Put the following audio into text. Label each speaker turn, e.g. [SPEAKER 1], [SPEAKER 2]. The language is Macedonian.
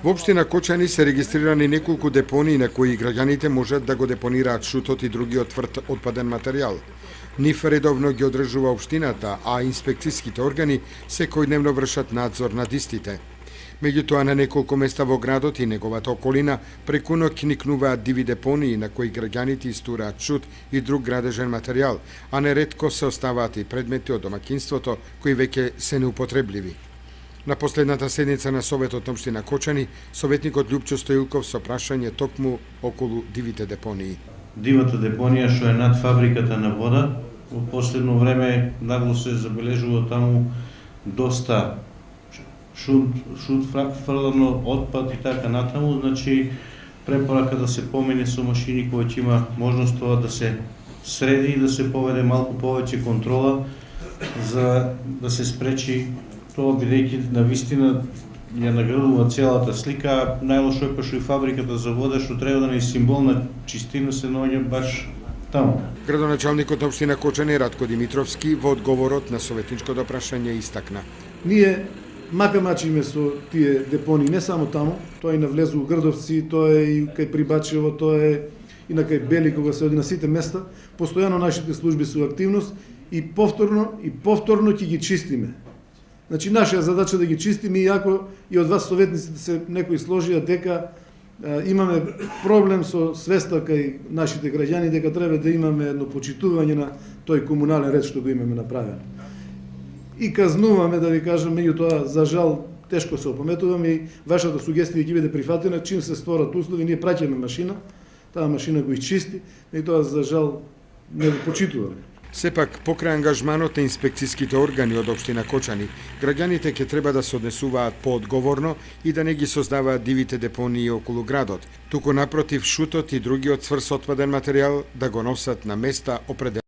[SPEAKER 1] Во општина Кочани се регистрирани неколку депонии на кои граѓаните можат да го депонираат шутот и другиот тврд отпаден материјал. Нив редовно ги одржува општината, а инспекцијските органи секојдневно вршат надзор над истите. Меѓутоа, на неколку места во градот и неговата околина преку ноќ никнуваат диви депонии на кои граѓаните истураат шут и друг градежен материјал, а неретко се оставаат и предмети од домаќинството кои веќе се неупотребливи. На последната седница на Советот на општина Кочани, советникот Љупчо Стоилков со прашање токму околу дивите депонии.
[SPEAKER 2] Дивата депонија што е над фабриката на вода, во последно време нагло се забележува таму доста шут фрлано, отпад и така натаму, значи препорака да се помине со машини кои ќе има можност тоа да се среди и да се поведе малку повеќе контрола за да се спречи тоа, бидејќи навистина ја наградува целата слика. Најлошо е па што и фабриката за вода што треба да не е символ на чистина се наоѓа баш таму.
[SPEAKER 1] Градоначалникот на општина Кочани Радко Димитровски во одговорот на советничкото прашање истакна.
[SPEAKER 3] Ние мака мачиме со тие депонии не само таму, тоа и навлезу у Грдовци, тоа е и кај Прибачево, тоа е и на кај Бели, кога се оди на сите места. Постојано нашите служби се у активност и повторно ќе ги чистиме. Значи, наша задача да ги чистиме, иако и од вас советниците се некои сложија дека имаме проблем со свеста кај нашите граѓани, дека треба да имаме едно почитување на тој комунален ред што го имаме направен. И казнуваме, да ви кажам, меѓутоа, за жал, тешко се опаметуваме и вашата сугестија ќе биде прифатена, чим се створат услови, ние праќаме машина, таа машина го изчисти, меѓутоа, за жал, не го почитуваме.
[SPEAKER 1] Сепак, покрај ангажманот на инспекцијските органи од општина Кочани, граѓаните ќе треба да се однесуваат поодговорно и да не ги создаваат дивите депонии околу градот, туку напротив шутот и другиот цврст отпаден материјал да го носат на места определени